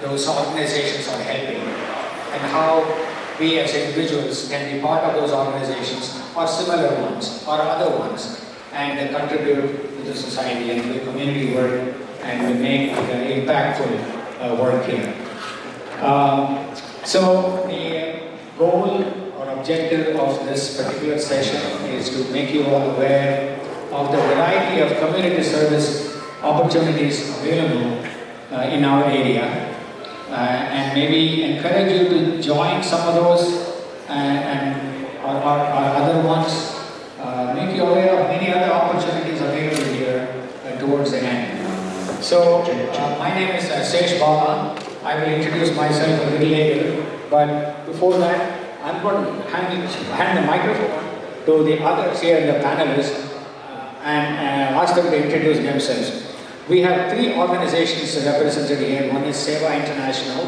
those organizations are helping, and how we as individuals can be part of those organizations or similar ones or other ones, and contribute to the society and to the community work and make impactful work here. So the goal or objective of this particular session is to make you all aware of the variety of community service opportunities available in our area, and maybe encourage you to join some of those or other ones. Make you aware of many other opportunities available here towards the end. So, my name is Sewa. I will introduce myself a little later, but before that, I'm going to hand the microphone to the others here, the panelists, and ask them to introduce themselves. We have three organizations represented here. One is Sewa International,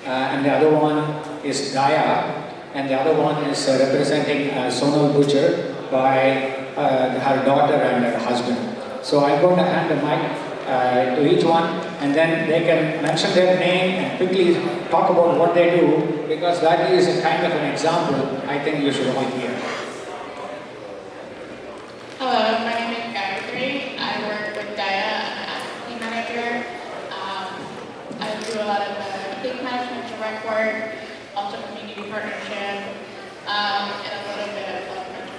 and the other one is DAYA, and the other one is representing Sonal Bhuchar by her daughter and her husband. So I'm going to hand the mic to each one, and then they can mention their name and quickly talk about what they do, because that is a kind of an example I think you should all hear. Hello, my name is Gayatri. I work with DAYA. I'm an advocacy manager. I do a lot of case management, direct work, also community partnership, and a little bit of mentorship.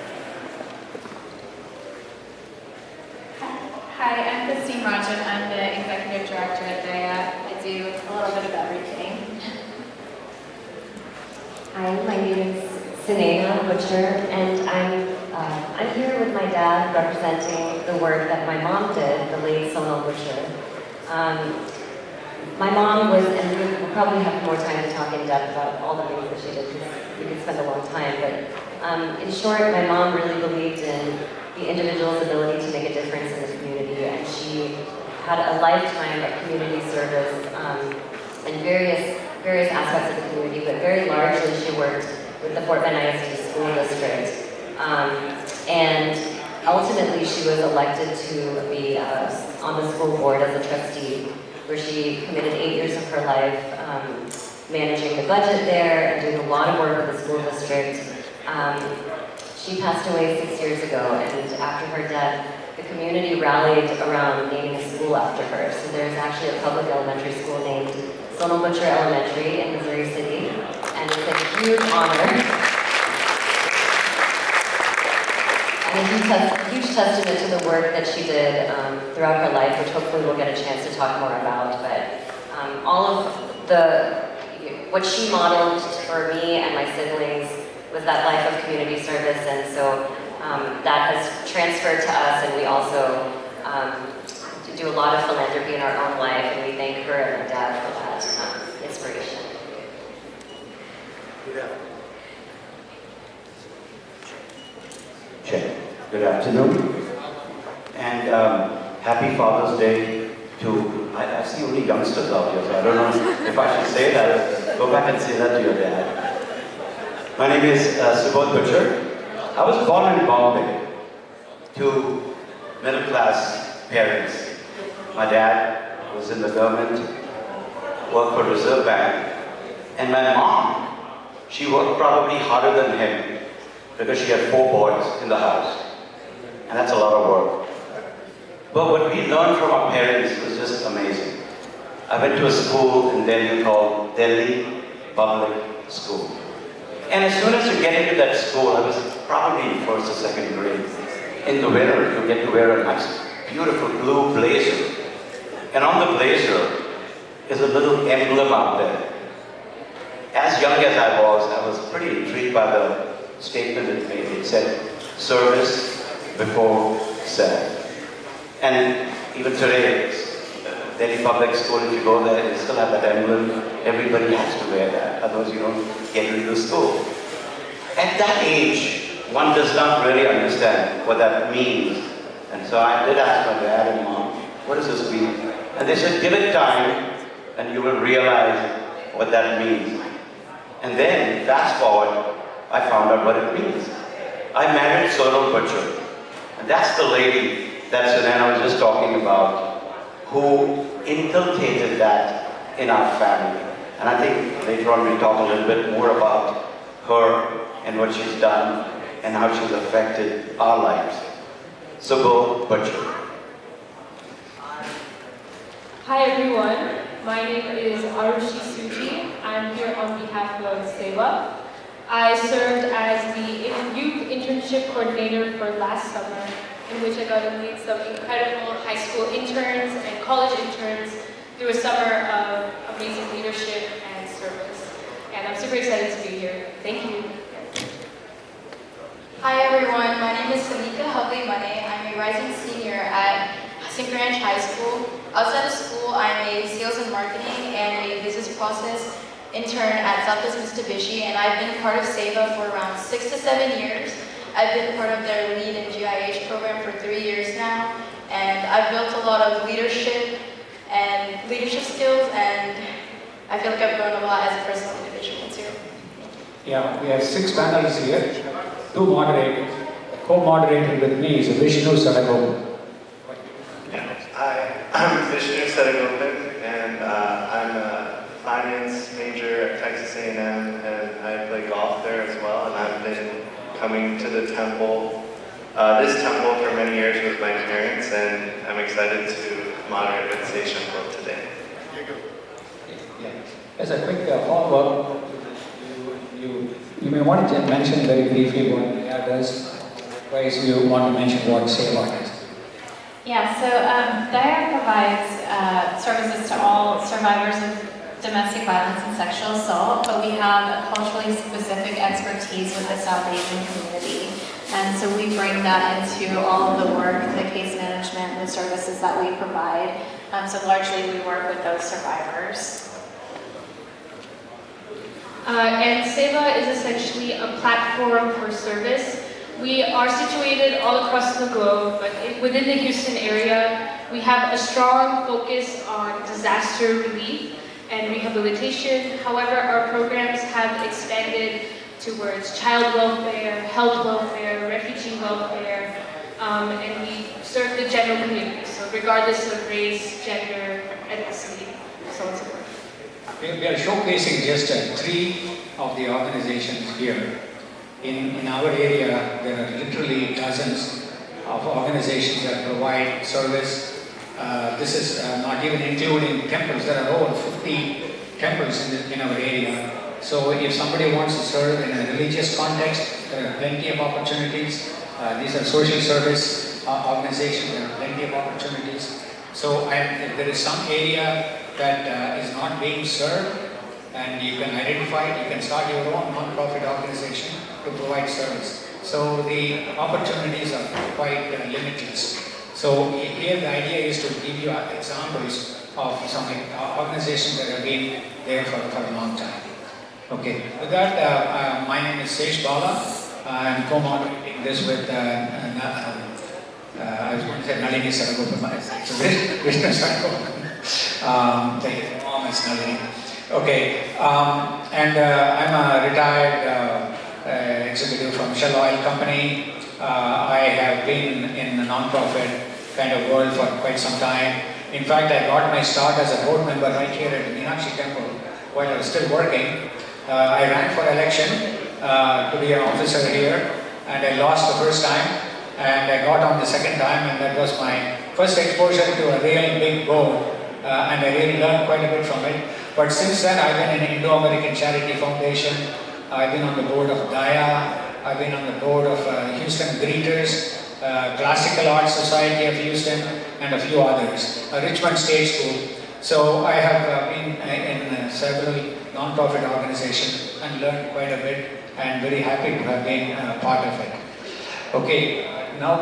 Hi, I'm Christine Rajan. I'm the executive director at DAYA. I do a little bit of everything. Hi, my name is Sewa, Bhuchar, and I'm here with my dad representing the work that my mom did, the late Sonal Bhuchar. My mom was, and we'll probably have more time to talk in depth about all the things that she did, because we could spend a long time, but in short, my mom really believed in the individual's ability to make a difference in the community, and she had a lifetime of community service in various aspects of the community, but very largely she worked with the Fort Bend ISD School District. And ultimately she was elected to be on the school board as a trustee, where she committed 8 years of her life managing the budget there and doing a lot of work with the school district. She passed away 6 years ago, and after her death, the community rallied around naming a school after her. So there's actually a public elementary school named Sonal Bhuchar Elementary in Missouri City, and it's a huge honor. And a huge testament to the work that she did throughout her life, which hopefully we'll get a chance to talk more about. But all of what she modeled for me and my siblings was that life of community service, and so that has transferred to us, and we also do a lot of philanthropy in our own life, and we thank her and her dad for that inspiration. Check. Good afternoon, and happy Father's Day to, I see only youngsters out here, so I don't know if I should say that. Go back and say that to your dad. My name is Sewa Bhuchar. I was born in Bombay to middle-class parents. My dad was in the government, worked for Reserve Bank, and my mom, she worked probably harder than him because she had 4 boys in the house. And that's a lot of work. But what we learned from our parents was just amazing. I went to a school in Delhi called Delhi Public School. And as soon as you get into that school, I was probably in 1st or 2nd grade. In the winter, you get to wear a nice, beautiful blue blazer. And on the blazer is a little emblem out there. As young as I was pretty intrigued by the statement it made. It said, service before self. And even today, Delhi Public School, if you go there, they still have that emblem. Everybody has to wear that, otherwise you don't get into the school. At that age, one does not really understand what that means. And so I did ask my dad and mom, what does this mean? And they said, give it time, and you will realize what that means. And then, fast forward, I found out what it means. I married Sonal Bhuchar. And that's the lady that Sonal was just talking about, who inculcated that in our family. And I think later on we'll talk a little bit more about her and what she's done and how she's affected our lives. So go, Bhuchar. Hi everyone, my name is Arushi Suji. I'm here on behalf of Sewa. I served as the youth internship coordinator for last summer, in which I got to meet some incredible high school interns and college interns through a summer of amazing leadership and service. And I'm super excited to be here. Thank you. Hi everyone, my name is Samika Havli-Mane. I'm a rising senior at St. Ranch High School. Outside of school, I'm a sales and marketing and a business process intern at Southwest Mitsubishi, and I've been part of Sewa for around 6 to 7 years. I've been part of their lead and GIH program for 3 years now, and I've built a lot of leadership skills, and I feel like I've grown a lot as a personal individual too. Yeah, we have 6 panelists here, 2 moderators. Co-moderating with me is Vishnu Saragopan. Hi, I'm Vishnu Saragopan, and I'm a finance major at Texas A&M, and I play golf there as well, and I've been coming to the temple, this temple for many years with my parents, and I'm excited to moderate with Seishampo today. Yeah. As a quick follow-up, you may want to mention very briefly what DAYA does. Otherwise, you want to mention what Sewa does. Yeah, so DAYA provides services to all survivors of domestic violence and sexual assault, but we have a culturally specific expertise with the South Asian community. And so we bring that into all of the work, the case management, and the services that we provide. So largely we work with those survivors. And Sewa is essentially a platform for service. We are situated all across the globe, but within the Houston area, we have a strong focus on disaster relief and rehabilitation. However, our programs have expanded towards child welfare, health welfare, refugee welfare, and we serve the general community, so regardless of race, gender, ethnicity, so on and so forth. We are showcasing just 3 of the organizations here. In our area, there are literally dozens of organizations that provide service. This is not even including temples. There are over 50 temples in our area. So if somebody wants to serve in a religious context, there are plenty of opportunities. These are social service organizations. There are plenty of opportunities. So if there is some area that is not being served, and you can identify it, you can start your own non-profit organization to provide service. So the opportunities are quite limitless. So here the idea is to give you examples of some organizations that have been there for a long time. Okay, with that, my name is Sesh Bala. I'm co-moderating this with, I was going to say Nalini Saragopan, it's Vishnu Saragopan. The mom is Nalini. Okay, and I'm a retired executive from Shell Oil Company. I have been in the non-profit kind of world for quite some time. In fact, I got my start as a board member right here at Meenakshi Temple while I was still working. I ran for election to be an officer here, and I lost the first time, and I got on the second time, and that was my first exposure to a really big board, and I really learned quite a bit from it. But since then, I've been in Indo-American Charity Foundation. I've been on the board of DAYA. I've been on the board of Houston Greeters, Classical Arts Society of Houston, and a few others, Richmond State School. So I have been in several non-profit organizations and learned quite a bit, and very happy to have been part of it. Okay, now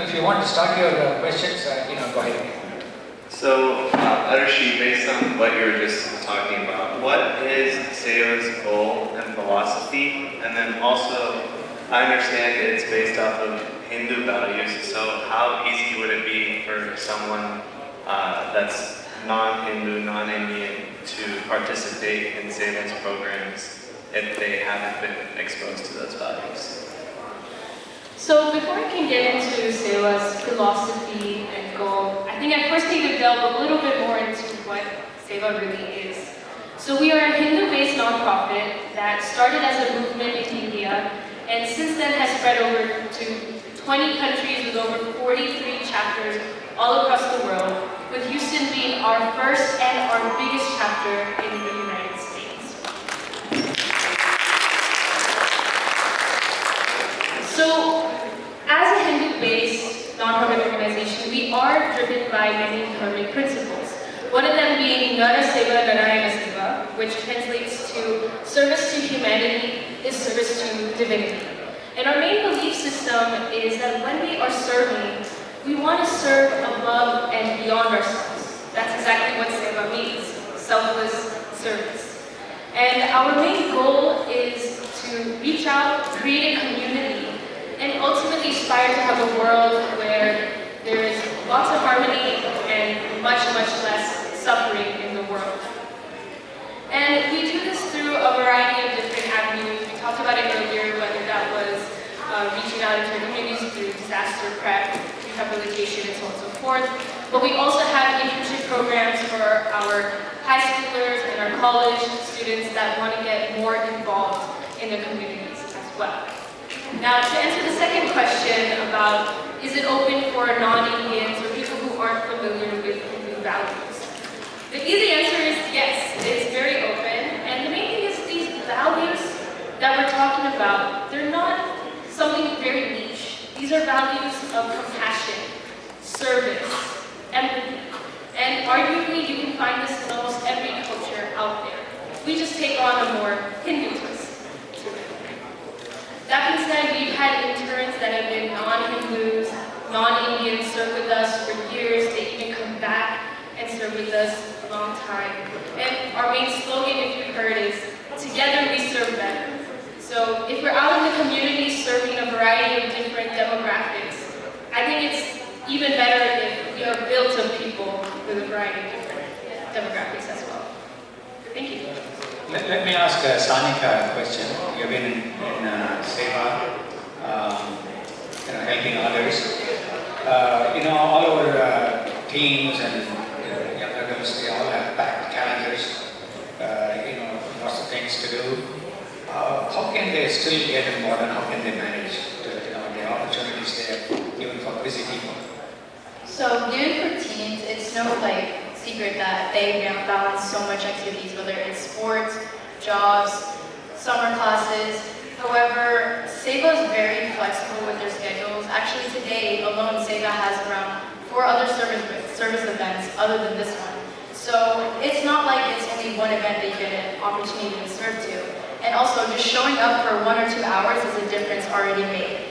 if you want to start your questions, go ahead. So, Adarshi, based on what you were just talking about, what is Sewa's goal and philosophy? And then also, I understand it's based off of Hindu values, so how easy would it be for someone that's non-Hindu, non-Indian to participate in Sewa's programs if they haven't been exposed to those values? So before I can get into Sewa's philosophy and goal, I think I first need to delve a little bit more into what Sewa really is. So we are a Hindu-based nonprofit that started as a movement in India and since then has spread over to 20 countries with over 43 chapters all across the world, with Houston being our first and our biggest chapter in the United States. So, as a Hindu-based nonprofit organization, we are driven by many dharmic principles. One of them being Nara Seva Narayana Seva, which translates to service to humanity is service to divinity. And our main belief system is that when we are serving, we want to serve above and beyond ourselves. That's exactly what Seva means, selfless service. And our main goal is to reach out, create a community, and ultimately aspire to have a world where there is lots of harmony and much, much less suffering in the world. And we do this through a variety of different avenues. We talked about it earlier, whether that was reaching out into communities through disaster prep, rehabilitation, and so on and so forth. But we also have internship programs for our high schoolers and our college students that want to get more involved in the communities as well. Now, to answer the second question about is it open for non-Indians or people who aren't familiar with Hindu values? The easy answer is yes, it's very open. And the main thing is these values that we're talking about, they're not something very niche. These are values of compassion, service, empathy. And arguably, you can find this in almost every culture out there. We just take on a more Hindu twist to it. That being said, we've had interns that have been non-Hindus, non-Indians serve with us for years. They even come back and serve with us a long time. And our main slogan, if you've heard, is together we serve better. So if we're out in the community serving a variety of different demographics, I think it's even better if we are built of people with a variety of different demographics as well. Thank you. Let me ask Sanika a question. You've been in Sewa, helping others. All our teams and young adults, they all have packed calendars, lots of things to do. How can they still get involved and how can they manage the opportunities there, even for busy people? So even for teens, it's no secret that they balance so much activities, whether it's sports, jobs, summer classes. However, Sewa is very flexible with their schedules. Actually today alone, Sewa has around 4 other service events other than this one. So it's not like it's only one event that you get an opportunity to serve to. And also just showing up for 1 or 2 hours is a difference already made.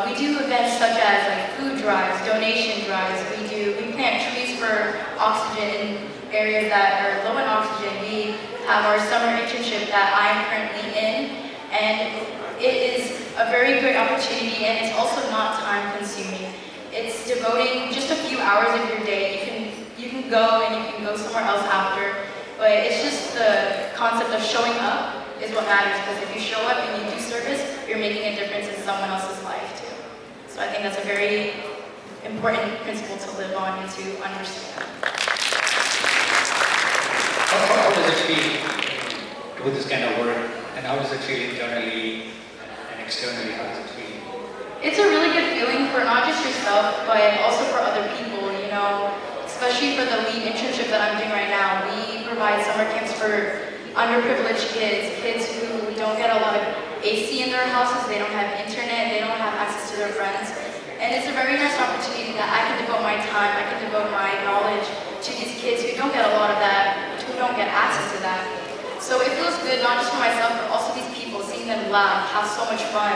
We do events such as food drives, donation drives. We plant trees for oxygen in areas that are low in oxygen. We have our summer internship that I'm currently in, and it is a very great opportunity, and it's also not time consuming. It's devoting just a few hours of your day. You can go and you can go somewhere else after, but it's just the concept of showing up is what matters, because if you show up and you do service, you're making a difference in someone else's life too. So I think that's a very important principle to live on and to understand. How does it feel to do this kind of work, and how does it feel internally and externally? How does it feel? It's a really good feeling for not just yourself, but also for other people, especially for the lead internship that I'm doing right now. We provide summer camps for underprivileged kids who don't get a lot of AC in their houses, they don't have internet, they don't have access to their friends. And it's a very nice opportunity that I can devote my time, I can devote my knowledge to these kids who don't get a lot of that, who don't get access to that. So it feels good, not just for myself, but also these people, seeing them laugh, have so much fun,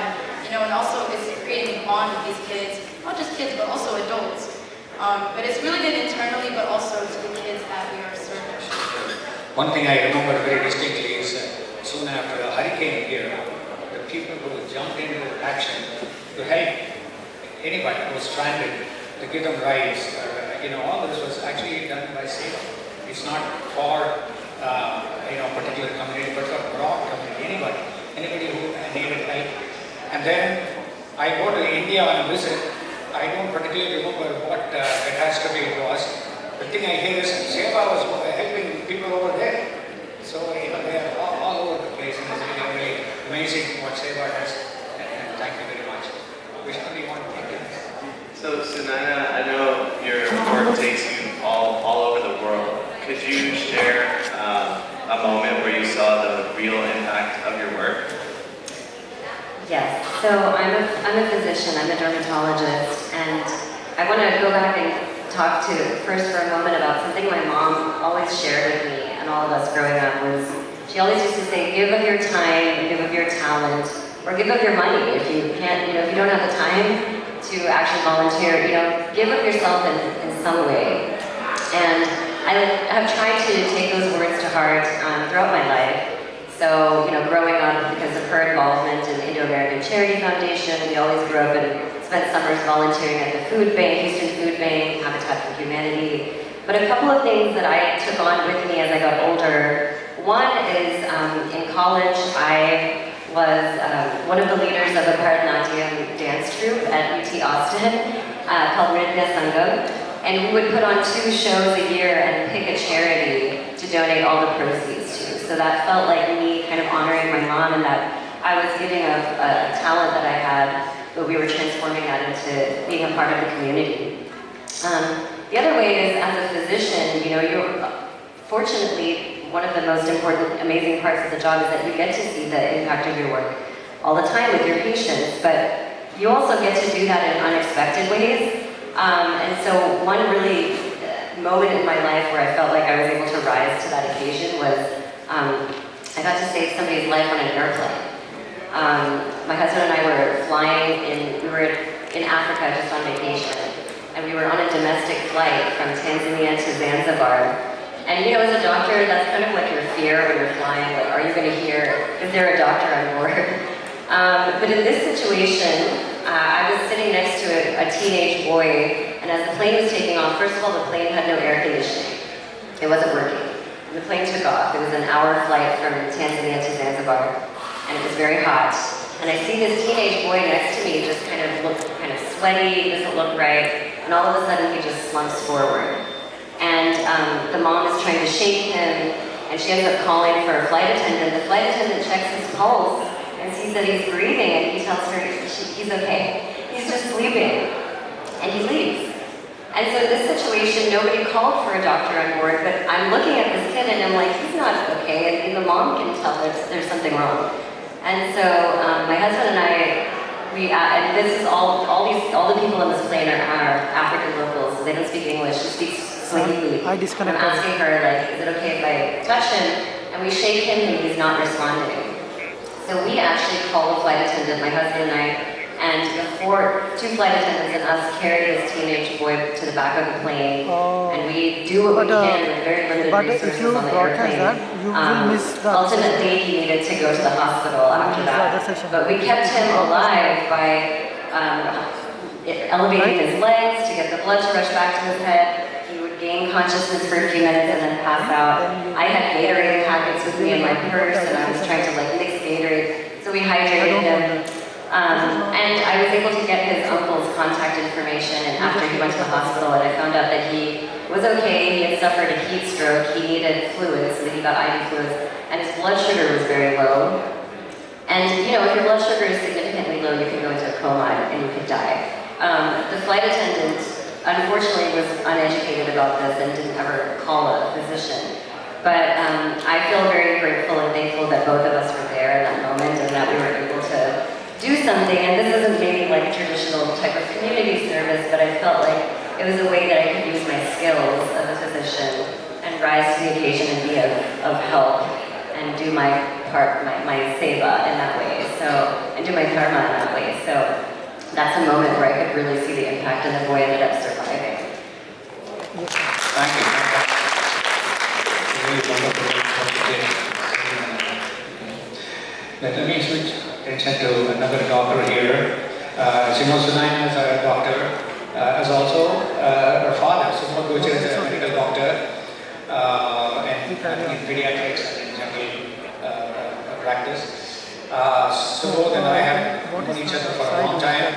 and also it's creating a bond with these kids, not just kids, but also adults. But it's really good internally, but also to the kids that we are serving. One thing I remember very distinctly is soon after a hurricane here, the people who jumped into action to help anybody who was stranded, to give them rides. All this was actually done by Sewa. It's not for particular community, but for broad community, anybody who needed help. And then I go to India on a visit. I don't particularly remember what catastrophe it was. The thing I hear is Sewa was helping people over there. So they are all over the place, and it's really, really amazing what Sewa has. And thank you very much. Vishnu, do you want to take it? So Sunayana, I know your work takes you all over the world. Could you share a moment where you saw the real impact of your work? Yes, so I'm a physician, I'm a dermatologist, and I want to go back and talk to first for a moment about something my mom always shared with me and all of us growing up was, she always used to say, give of your time, give of your talent, or give of your money if you can't, if you don't have the time to actually volunteer, give of yourself in some way. And I have tried to take those words to heart throughout my life. So, growing up, because of her involvement in the Indo-American Charity Foundation, we always grew up and spent summers volunteering at the food bank, Houston Food Bank, Habitat for Humanity. But a couple of things that I took on with me as I got older. One is in college, I was one of the leaders of a Bharatanatyam dance troupe at UT Austin called Nritya Sangam. And we would put on 2 shows a year and pick a charity to donate all the proceeds to. So that felt like me kind of honoring my mom and that I was giving of a talent that I had, but we were transforming that into being a part of the community. The other way is as a physician, you're fortunately, one of the most important, amazing parts of the job is that you get to see the impact of your work all the time with your patients, but you also get to do that in unexpected ways. And so one really moment in my life where I felt like I was able to rise to that occasion was I got to save somebody's life on an airplane. My husband and I were we were in Africa just on vacation, and we were on a domestic flight from Tanzania to Zanzibar. And as a doctor, that's kind of like your fear when you're flying, like, are you going to hear, is there a doctor on board? But in this situation, I was sitting next to a teenage boy, and as the plane was taking off, first of all, the plane had no air conditioning. It wasn't working. And the plane took off. It was an hour flight from Tanzania to Zanzibar, and it was very hot. And I see this teenage boy next to me just kind of sweaty, doesn't look right, and all of a sudden he just slumps forward. And the mom is trying to shake him, and she ends up calling for a flight attendant. The flight attendant checks his pulse and sees that he's breathing, and he tells her he's okay. He's just sleeping, and he leaves. And so in this situation, nobody called for a doctor on board, but I'm looking at this kid, and I'm like, he's not okay, and the mom can tell that there's something wrong. And so my husband and I, and this is all the people on this plane are African locals, so they don't speak English. She speaks Swahili. I'm asking her, like, is it okay if I touch him? And we shake him and he's not responding. So we actually call the flight attendant, my husband and I, and before 2 flight attendants and us carry this teenage boy to the back of the plane, and we do what we can with very limited resources on the airplane. Ultimately, he needed to go to the hospital after that, but we kept him alive by elevating his legs to get the blood to rush back to his head. He would gain consciousness for a few minutes and then pass out. I had Gatorade packets with me in my purse, and I was trying to mix Gatorade, so we hydrated him. And I was able to get his uncle's contact information, and after he went to the hospital, and I found out that he was okay. He had suffered a heat stroke. He needed fluids, so he got IV fluids, and his blood sugar was very low. And if your blood sugar is significantly low, you can go into a coma and you could die. The flight attendant, unfortunately, was uneducated about this and didn't ever call a physician. But I feel very grateful and thankful that both of us were there in that moment and that we were able to do something. And this isn't maybe like a traditional type of community service, but I felt like it was a way that I could use my skills as a physician and rise to the occasion and be of help and do my part, my seva in that way. So, and do my dharma in that way. So that's a moment where I could really see the impact, and the boy ended up surviving. Thank you. Really wonderful presentation. Let me switch attention to another doctor here. Sunayana is a doctor, as also her father, Bhuchar, is a medical doctor, and in pediatrics and in general practice. Subodh and I have known each other for a long time.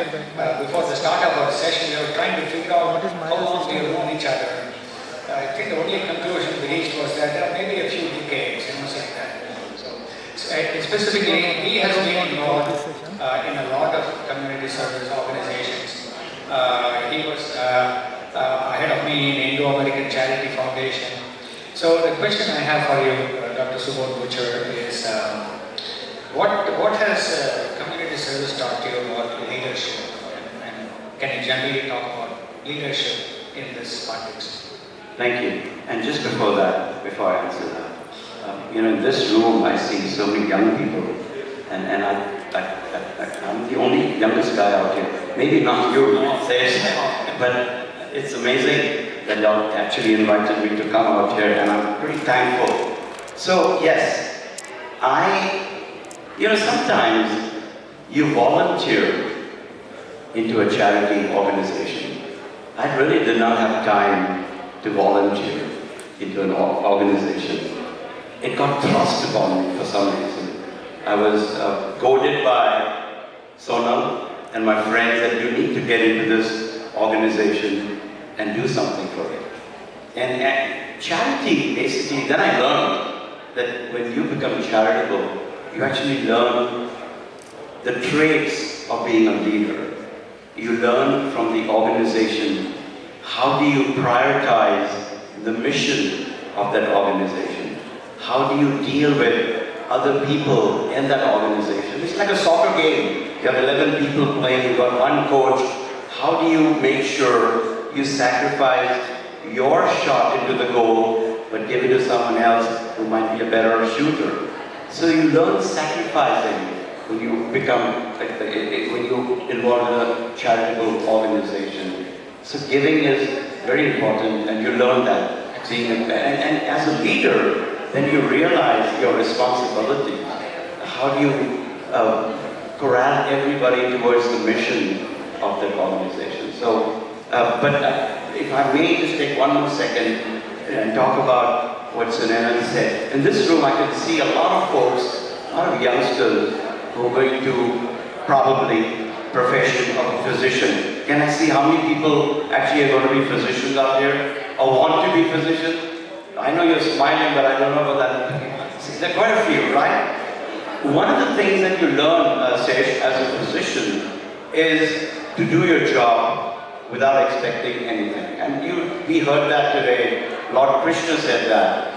Before the start of our session, we were trying to figure out how long we have known each other. I think the only conclusion we reached was that there are maybe a few decades, like that. Specifically, he has been involved in a lot of community service organizations. He was ahead of me in Indo-American Charity Foundation. So the question I have for you, Dr. Subodh Bhuchar, is what has community service taught you about leadership? And can you generally talk about leadership in this context? Thank you. And just before I answer that, in this room I see so many young people, and I'm the only youngest guy out here. Maybe not you, but it's amazing that y'all actually invited me to come out here, and I'm pretty thankful. So yes, sometimes you volunteer into a charity organization. I really did not have time to volunteer into an organization. It got thrust upon me for some reason. I was goaded by Sonal and my friends that you need to get into this organization and do something for it. And charity, basically, then I learned that when you become charitable, you actually learn the traits of being a leader. You learn from the organization, how do you prioritize the mission of that organization? How do you deal with other people in that organization? It's like a soccer game. You have 11 people playing, you've got one coach. How do you make sure you sacrifice your shot into the goal, but give it to someone else who might be a better shooter? So you learn sacrificing when you become, when you involve in a charitable organization. So giving is very important, and you learn that. And as a leader, then you realize your responsibility. How do you corral everybody towards the mission of that organization? So, if I may just take one more second and talk about what Sunana said. In this room, I can see a lot of folks, a lot of youngsters who are going to probably profession of a physician. Can I see how many people actually are going to be physicians out here or want to be physicians? I know you're smiling, but I don't know about that. There are quite a few, right? One of the things that you learn, Sesh, as a physician is to do your job without expecting anything. And we heard that today. Lord Krishna said that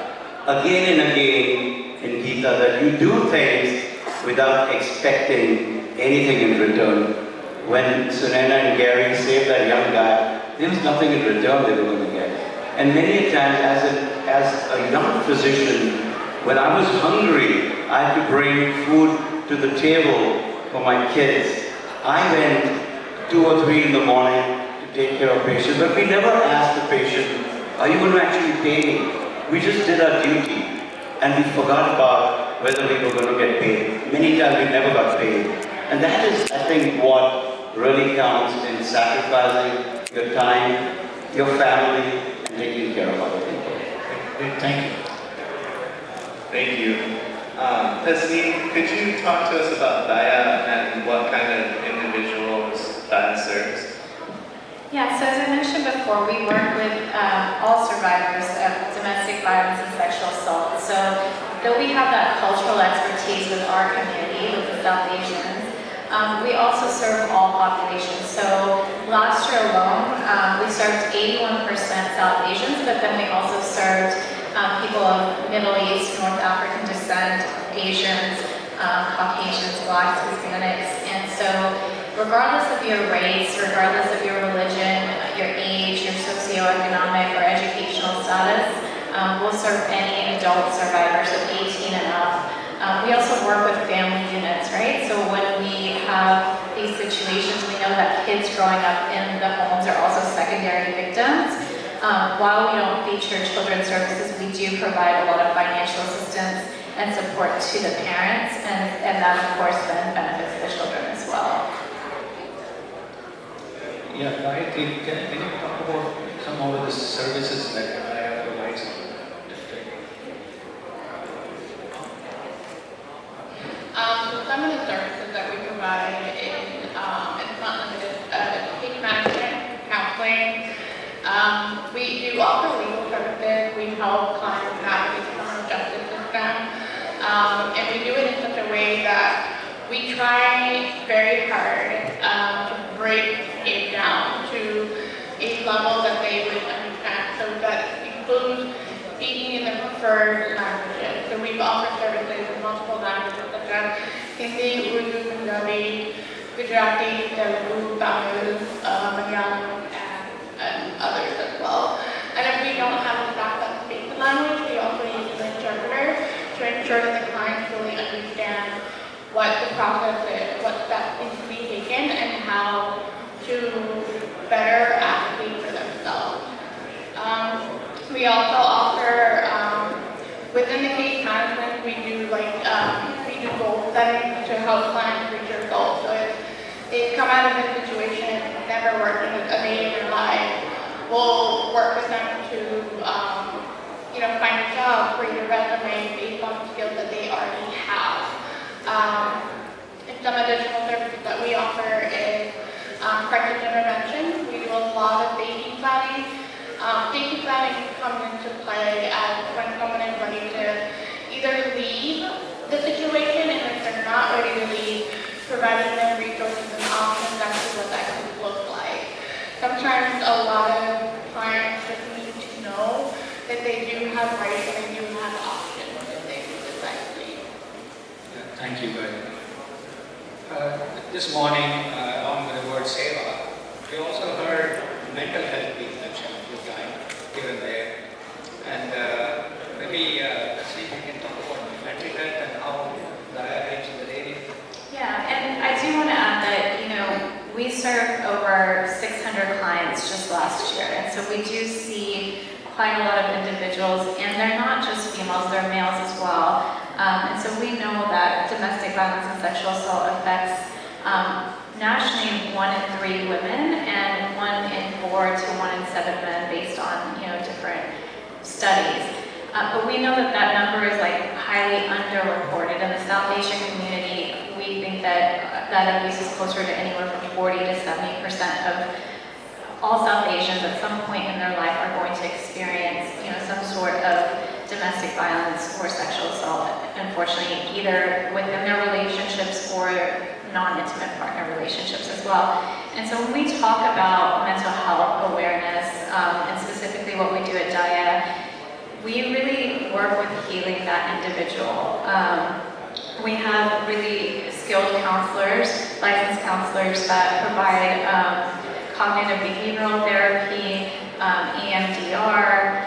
again and again in Gita, that you do things without expecting anything in return. When Sunana and Gary saved that young guy, there was nothing in return they were going to get. And many times as a young physician, when I was hungry, I had to bring food to the table for my kids. I went 2 or 3 in the morning to take care of patients, but we never asked the patient, are you going to actually pay me? We just did our duty, and we forgot about whether we were going to get paid. Many times we never got paid. And that is, I think, what really counts in sacrificing your time, your family, and taking care of other people. Thank you. Thank you. Tasneem, could you talk to us about DAYA and what kind of individuals DAYA serves? Yeah, so as I mentioned before, we work with all survivors of domestic violence and sexual assault. So though we have that cultural expertise with our community, with the South Asians, we also serve all populations. So last year alone, we served 81% South Asians, but then we also served people of Middle East, North African descent, Asians, Caucasians, Blacks, Hispanics. And so regardless of your race, regardless of your religion, your age, your socioeconomic or educational status, we'll serve any adult survivors of 18 and up. We also work with family units, right? So when we have these situations, we know that kids growing up in the homes are also secondary victims. While we don't feature children's services, we do provide a lot of financial assistance and support to the parents, and that of course then benefits the children as well. Yeah, Gayatri, can you talk about some of the services that DAYA provides? The feminine services that we provide it's not limited case management, counseling. We do offer legal services And we do it in such a way that we try very hard to break it down to a level that they would understand. So that includes speaking in their preferred languages. So we've offered services in multiple languages such as Hindi, Urdu, Punjabi, Gujarati, Telugu, Tamil, Malayalam, and others as well. And if we don't have a staff that speaks the language, we also use an interpreter to ensure that the clients fully understand what the process is, what steps need to be taken, and how to better advocate for themselves. We also offer, within the case management, we do goal setting to help clients reach their goals. So if they've come out of a situation, never worked in a day in their life, we'll work with them to, find a job, create a resume based on the skills that they already have. And some additional services that we offer is crisis intervention. We do a lot of safety planning. Safety planning comes into play as when someone is ready to either leave the situation, and if they're not ready to leave, providing them resources and options as to what that could look like. Sometimes a lot of clients just need to know that they do have rights and they do have options if they decide to leave. Thank you, guys. This morning, on the word Sewa, we also heard mental health being mentioned a few times here and there. And maybe see if we can talk about mental health and how DAYA helps in that area. Yeah, and I do want to add that, we served over 600 clients just last year. And so we do see quite a lot of individuals, and they're not just females, they're males as well. And so we know that domestic violence and sexual assault affects nationally 1 in 3 women and 1 in 4 to 1 in 7 men based on different studies. But we know that that number is highly underreported. In the South Asian community, we think that that abuse is closer to anywhere from 40 to 70% of all South Asians at some point in their life are going to experience, some sort of domestic violence or sexual assault, unfortunately, either within their relationships or non-intimate partner relationships as well. And so when we talk about mental health awareness, and specifically what we do at DAYA, we really work with healing that individual. We have really skilled counselors, licensed counselors that provide cognitive behavioral therapy, EMDR,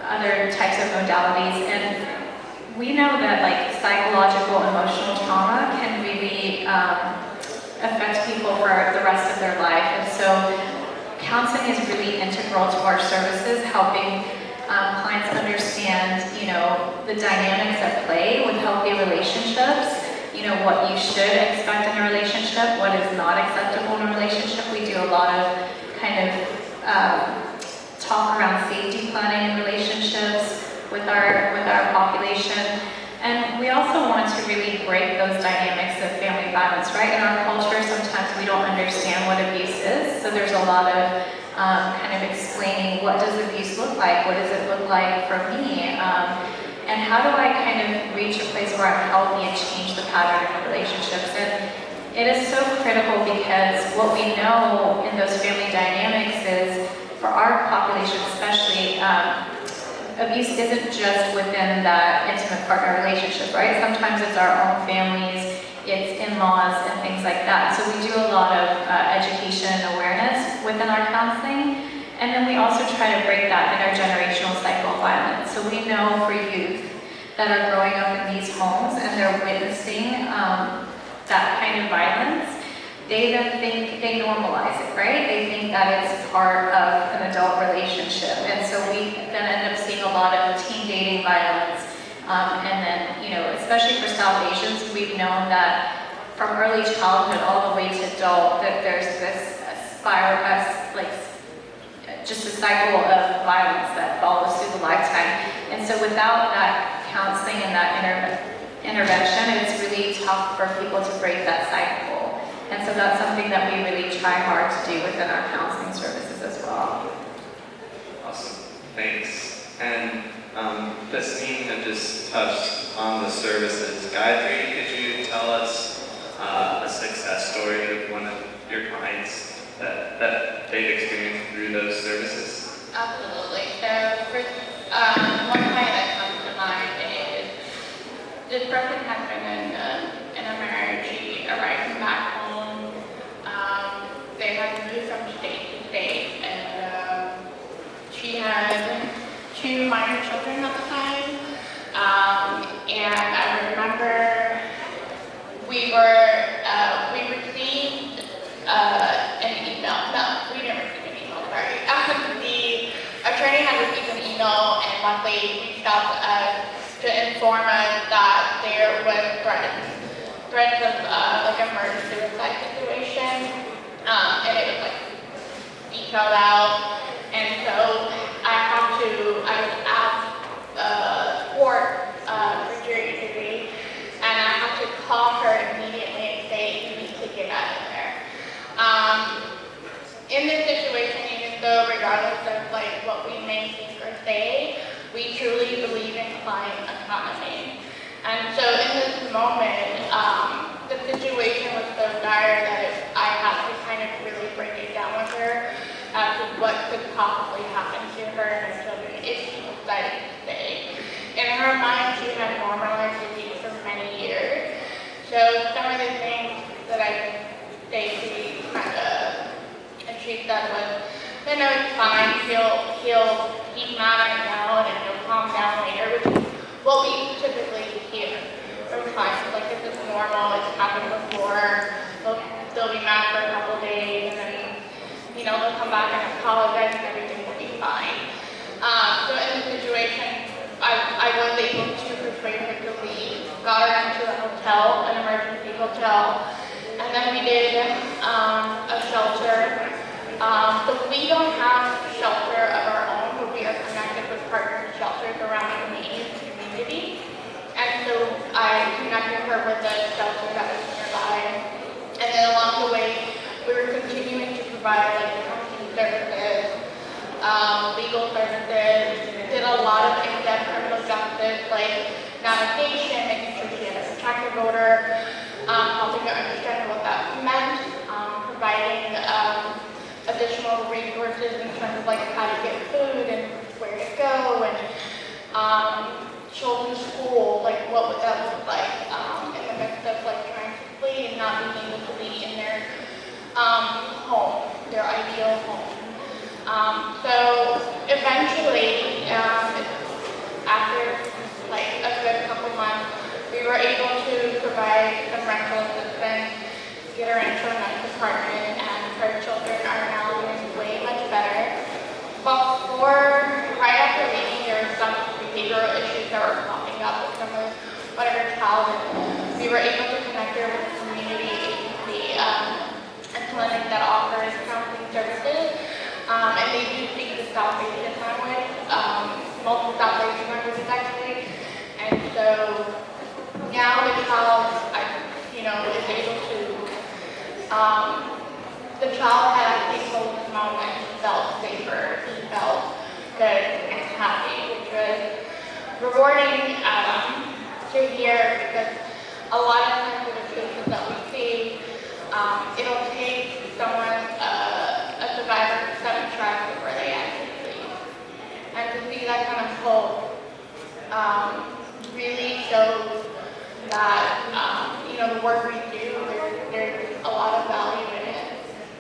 other types of modalities. And we know that psychological, emotional trauma can really affect people for the rest of their life. And so counseling is really integral to our services, helping clients understand, the dynamics at play with healthy relationships, what you should expect in a relationship, what is not acceptable in a relationship. We do a lot of talk around safety planning in relationships with our population. And we also want to really break those dynamics of family violence, right? In our culture, sometimes we don't understand what abuse is. So there's a lot of explaining, what does abuse look like? What does it look like for me? And how do I reach a place where I'm healthy and change the pattern of relationships? And it is so critical because what we know in those family dynamics is, for our population especially, abuse isn't just within that intimate partner relationship, right? Sometimes it's our own families, it's in-laws and things like that. So we do a lot of education and awareness within our counseling. And then we also try to break that intergenerational cycle of violence. So we know for youth that are growing up in these homes and they're witnessing that kind of violence, they then think they normalize it, right? They think that it's part of an adult relationship. And so we then end up seeing a lot of teen dating violence. And then, especially for South Asians, we've known that from early childhood all the way to adult, that there's this spiral, just a cycle of violence that follows through the lifetime. And so without that counseling and that intervention, it's really tough for people to break that cycle. And so that's something that we really try hard to do within our counseling services as well. Awesome, thanks. And Basine had just touched on the services. Gayatri, could you tell us a success story of one of your clients that they've experienced through those services? Absolutely. So, first, one client that comes to mind is this person has been in a marriage. She arrived back home. They had moved from state to state, and she had 2 minor children at the time. And I remember we received an email. No, we didn't receive an email, sorry. The attorney had received an email and luckily reached out to us to inform us that there was threats of like a murder suicide situation. And it was like detailed out. And so I was asked for jury duty, and I had to call her immediately and say, you need to get out of there. In this situation, even though regardless of like what we may think or say, we truly believe in client autonomy. And so in this moment, the situation was so dire that I had to kind of really break it down with her as to what could possibly happen to her and her children if she decided to stay. In her mind, she had normalized disease for many years. So some of the things that I could say to kind of, and she said was, no, it's fine, he's mad right now and he'll calm down later, which is what we typically hear from clients. Like, this is normal, it's happened before, they'll be mad for a couple days, and then, they'll come back and apologize and everything will be fine. So in this situation, I was able to persuade her to leave, got her into a hotel, an emergency hotel, and then we did a shelter. So we don't have shelter of our own, but we are connected with partner shelters around the community. And so I connected her with a shelter that was nearby. And then along the way, we were continuing to provide like counseling services, legal services, did a lot of in-depth criminal justice, like navigation, making sure she had a protective order, helping her understand what that meant, providing additional resources in terms of like how to get food and where to go, and children's school, like what would that look like in the midst of like trying to flee and not being able to be in their home, their ideal home. So eventually, after like a good couple months, we were able to provide some rental assistance, get her into a nice apartment, and her children are now doing way much better. But right after leaving, there were some behavioral issues that were popping up with some of whatever child, and we were able to connect her with a community agency, a clinic that offers counseling services. And they do speak the South Asian language, multiple South Asian languages actually. And so now the child, is able to, the child had actually told his mom that he felt safer, he felt good and happy, which was rewarding to hear, because a lot of times with the cases that we see, it'll take someone, a survivor, 7 tries before they actually leave. And to see that kind of hope really shows that, the work we do, there's a lot of value in it,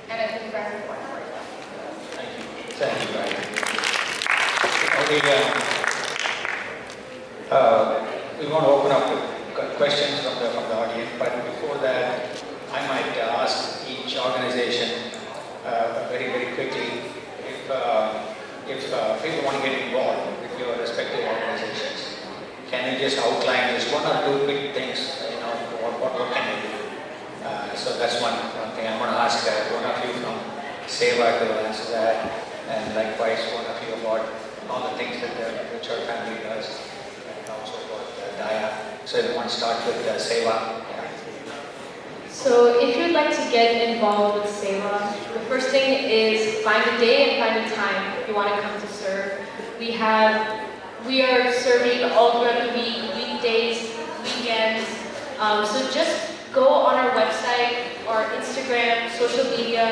and it's very important for us. Thank you. Thank you, Ryan. We want to open up to questions from the audience, but before that, I might ask each organization very, very quickly if people want to get involved with your respective organizations. Can you just outline just 1 or 2 quick things, what can you do? So that's one thing. I'm going to ask one of you from Sewa to answer that, and likewise one of you about all the things that the Bhuchar family does, and also about DAYA. So if you want to start with Sewa. Yeah. So if you'd like to get involved with Sewa, the first thing is find a day and find a time if you want to come to serve. We have We are serving all throughout the week, weekdays, weekends. So just go on our website, our Instagram, social media,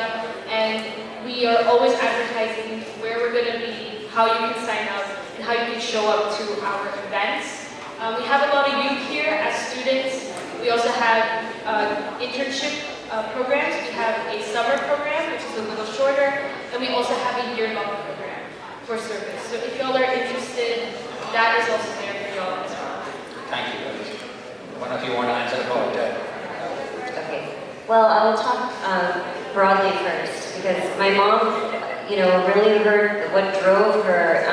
and we are always advertising where we're going to be, how you can sign up, and how you can show up to our events. We have a lot of youth here as students. We also have internship programs. We have a summer program, which is a little shorter, and we also have a year-long program for service. So if y'all are interested, that is also there for y'all as well. Thank you. One of you want to answer about that? Okay. Well, I will talk broadly first because my mom, really what drove her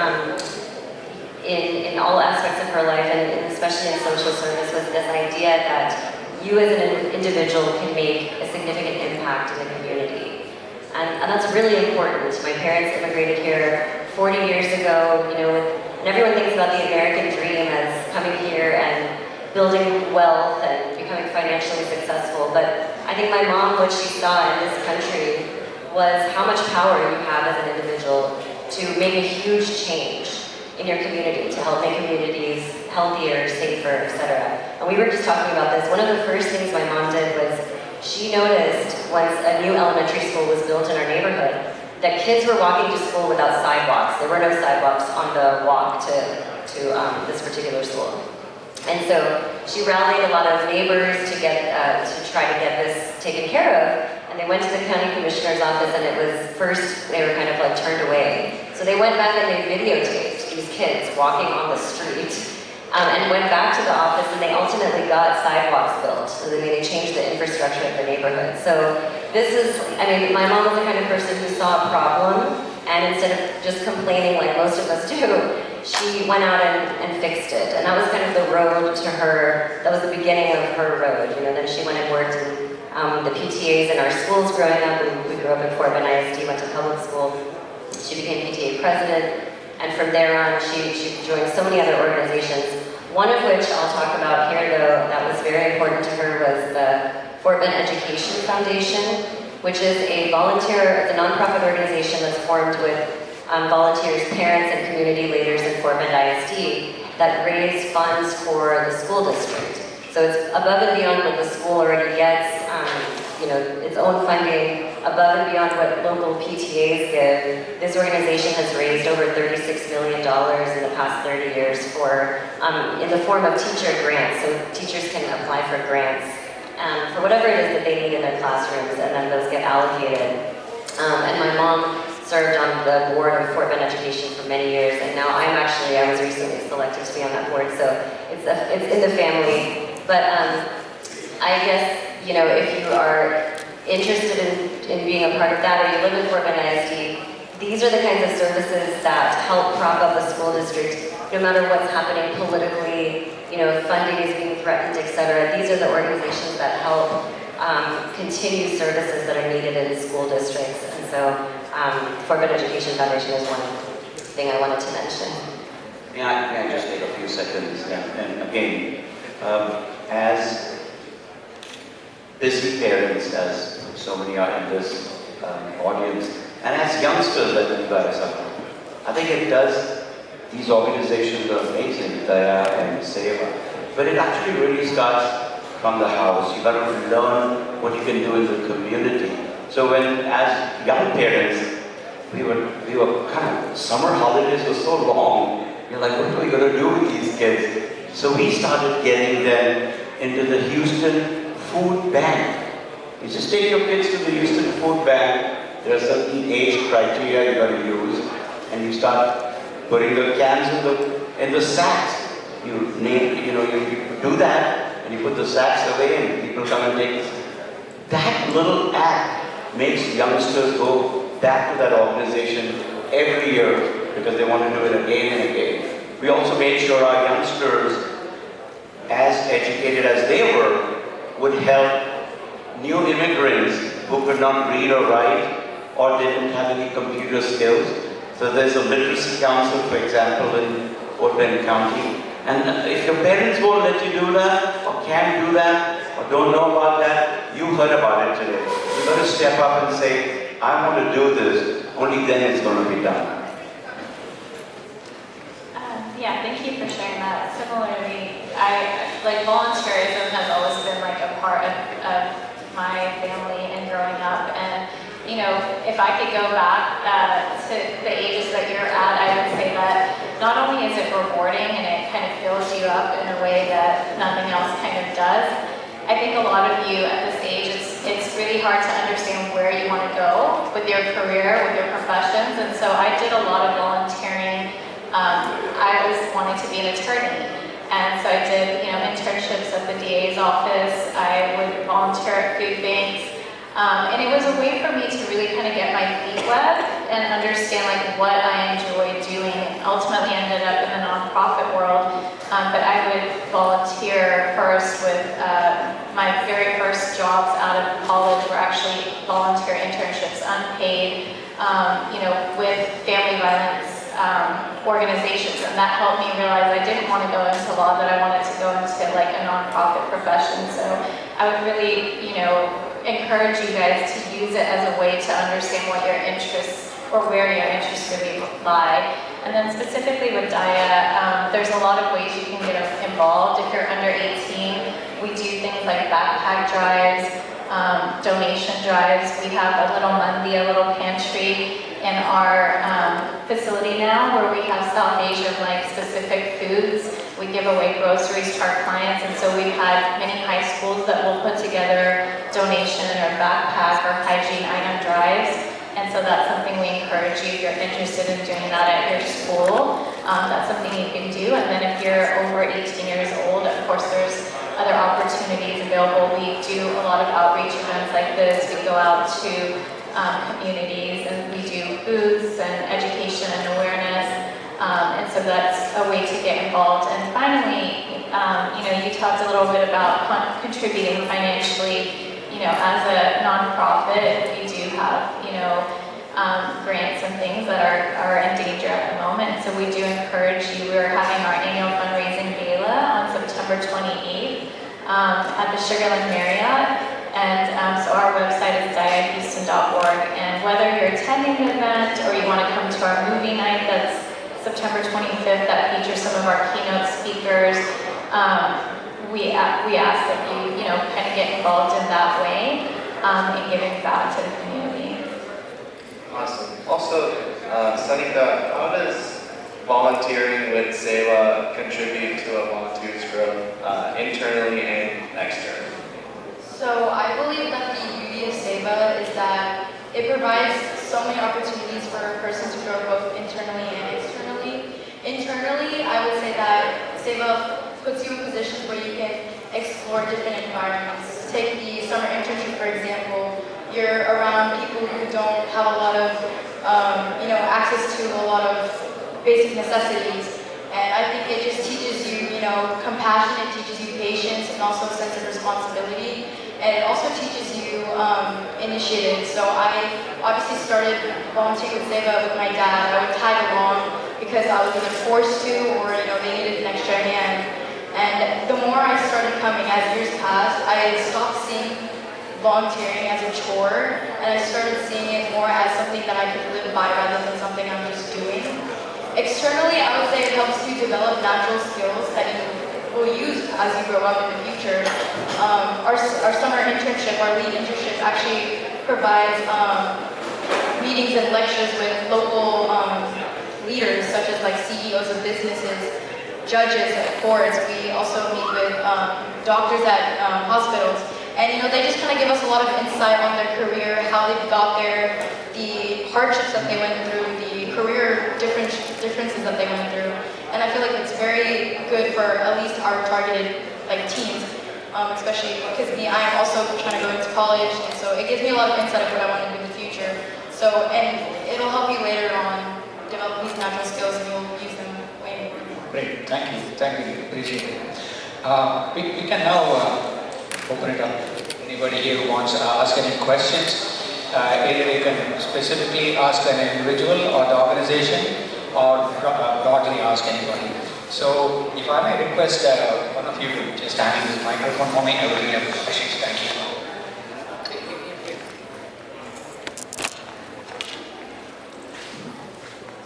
in all aspects of her life and especially in social service was this idea that you as an individual can make a significant impact in the community. And that's really important. My parents immigrated here 40 years ago, and everyone thinks about the American dream as coming here and building wealth and becoming financially successful. But I think my mom, what she saw in this country was how much power you have as an individual to make a huge change in your community, to help make communities healthier, safer, etc. And we were just talking about this. One of the first things my mom did was she noticed once a new elementary school was built in our neighborhood that kids were walking to school without sidewalks. There were no sidewalks on the walk to this particular school. And so she rallied a lot of neighbors to try to get this taken care of. And they went to the county commissioner's office, and it was first they were kind of like turned away. So they went back and they videotaped these kids walking on the street, and went back to the office, and they ultimately got sidewalks built. So they changed the infrastructure of the neighborhood. So this is, my mom was the kind of person who saw a problem, and instead of just complaining like most of us do, she went out and fixed it. And that was kind of the road to her, that was the beginning of her road. Then she went and worked in the PTAs in our schools growing up. We grew up in Fort Bend ISD, went to public school. She became PTA president, and from there on, she joined so many other organizations. One of which I'll talk about here, though, that was very important to her was the Fort Bend Education Foundation, which is a nonprofit organization that's formed with volunteers, parents, and community leaders in Fort Bend ISD that raise funds for the school district. So it's above and beyond what the school already gets, its own funding, above and beyond what local PTAs give. This organization has raised over $36 million in the past 30 years in the form of teacher grants. So teachers can apply for grants for whatever it is that they need in their classrooms, and then those get allocated. And my mom served on the board of Fort Bend Education for many years, and now I was recently selected to be on that board, so it's in the family. But I guess, if you are interested in being a part of that, or you live in Fort Bend ISD, these are the kinds of services that help prop up the school district, no matter what's happening politically, funding is being threatened, etc. These are the organizations that help continue services that are needed in school districts. And so Fort Bend Education Foundation is one thing I wanted to mention. May I just take a few seconds? And again, as busy parents, as so many are in this audience, and as youngsters that you guys are, I think these organizations are amazing, DAYA and Sewa, but it actually really starts from the house. You got to learn what you can do in the community. So as young parents, we were kind of, summer holidays were so long, you're like, what are we going to do with these kids? So we started getting them into the Houston Food Bank. You just take your kids to the Houston Food Bank. There are certain age criteria you got to use, and you start putting the cans in the sacks. You do that, and you put the sacks away, and people come and take this. That little act makes youngsters go back to that organization every year because they want to do it again and again. We also made sure our youngsters, as educated as they were, would help new immigrants who could not read or write or didn't have any computer skills. So there's a literacy council, for example, in Fort Bend County. And if your parents won't let you do that, or can't do that, or don't know about that, you heard about it today. You've got to step up and say, I want to do this, only then it's going to be done. Yeah, thank you for sharing that. Similarly, volunteerism has always been like a part of my family and growing up. And, if I could go back to the ages that you're at, I would say that not only is it rewarding and it kind of fills you up in a way that nothing else kind of does, I think a lot of you at this age, it's really hard to understand where you want to go with your career, with your professions. And so I did a lot of volunteering. I was wanting to be an attorney. And so I did, internships at the DA's office. I would volunteer at food banks. And it was a way for me to really kind of get my feet wet and understand what I enjoy doing. Ultimately ended up in the nonprofit world, but I would volunteer first with my very first jobs out of college were actually volunteer internships, unpaid, with family violence organizations, and that helped me realize I didn't want to go into law, that I wanted to go into a nonprofit profession. So I would really, encourage you guys to use it as a way to understand what your interests or where your interests really lie. And then specifically with DAYA, there's a lot of ways you can get involved. If you're under 18, we do things like backpack drives, donation drives. We have a little mandi, a little pantry in our facility now where we have South Asian specific foods. We give away groceries to our clients, and so we've had many high schools that will put together donation or backpack or hygiene item drives. And so that's something we encourage you if you're interested in doing that at your school. That's something you can do. And then if you're over 18 years old, of course there's other opportunities available. We do a lot of outreach events like this. We go out to communities and we do booths and education and awareness. And so that's a way to get involved. And finally, you talked a little bit about contributing financially. As a nonprofit, we do have, grants and things that are in danger at the moment. So we do encourage you. We're having our annual fundraising gala on September 28th at the Sugarland Marriott. And so our website is dayahouston.org. And whether you're attending the event or you want to come to our movie night that's September 25th that features some of our keynote speakers, we ask that you, kind of get involved in that way in giving back to the community. Awesome. Also, Sanika, how does volunteering with Sewa contribute to a volunteer's growth internally and externally? So I believe that the beauty of Sewa is that it provides so many opportunities for a person to grow both internally and externally. Internally, I would say that Sewa puts you in positions where you can explore different environments. Take the summer internship, for example. You're around people who don't have a lot of, access to a lot of basic necessities. And I think it just teaches you, compassion, it teaches you patience, and also a sense of responsibility. And it also teaches you initiative. So I obviously started volunteering with Sewa with my dad. I would tag along because I was either forced to or, they needed an extra hand. And the more I started coming as years passed, I stopped seeing volunteering as a chore, and I started seeing it more as something that I could live by rather than something I'm just doing. Externally, I would say it helps you develop natural skills that you will use as you grow up in the future. Our summer internship, our lead internship, actually provides meetings and lectures with local leaders, such as CEOs of businesses, judges at courts. We also meet with doctors at hospitals. And they just kind of give us a lot of insight on their career, how they've got there, the hardships that they went through, the career differences that they went through. And I feel like it's very good for at least our targeted teens, especially because I am also trying to go into college, and so it gives me a lot of insight of what I want to do in the future. So, and it'll help you later on develop these natural skills, and you'll use them way more. Great, thank you, appreciate it. We can now open it up. Anybody here who wants to ask any questions, either you can specifically ask an individual or the organization, or broadly ask anybody. So if I may request one of you to just hand in this microphone for me, I will read up the questions. Thank you.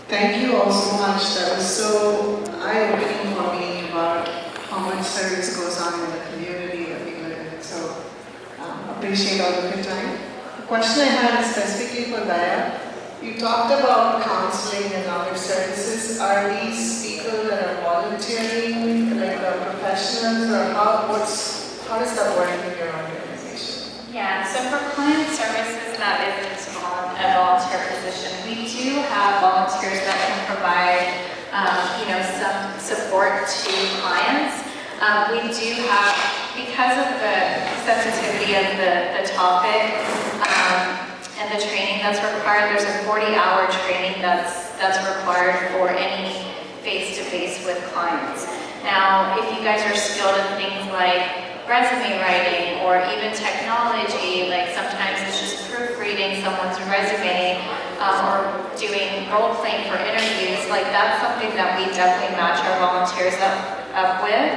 Thank you all so much. That was so eye-opening for me about how much service goes on in the community that we live in. So appreciate all of your time. The question I had is specifically for Daya. You talked about counseling and other services. Are these people that are volunteering, like professionals, or how does that work in your organization? Yeah, so for client services, that isn't a volunteer position. We do have volunteers that can provide, some support to clients. We do have, because of the sensitivity of the topic and the training that's required, there's a 40-hour training that's required for any face-to-face with clients. Now, if you guys are skilled in things like resume writing or even technology, like sometimes it's just proofreading someone's resume or doing role playing for interviews, like that's something that we definitely match our volunteers up with.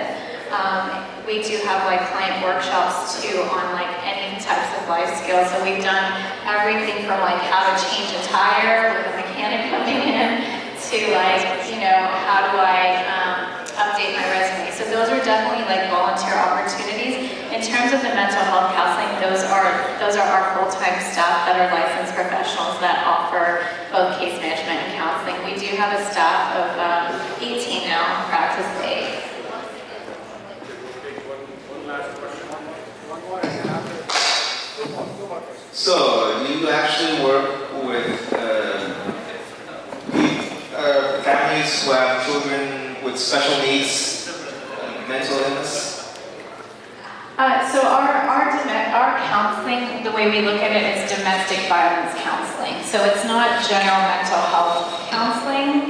We do have like client workshops too on like any types of life skills. So we've done everything from like how to change a tire with a mechanic coming in to like, how do I update my resume. So those are definitely like volunteer opportunities. In terms of the mental health counseling, those are our full-time staff that are licensed professionals that offer both case management and counseling. We do have a staff of 18 now, practice 8. So, you actually work with families who have children with special needs, mental illness? So our counseling, the way we look at it is domestic violence counseling. So it's not general mental health counseling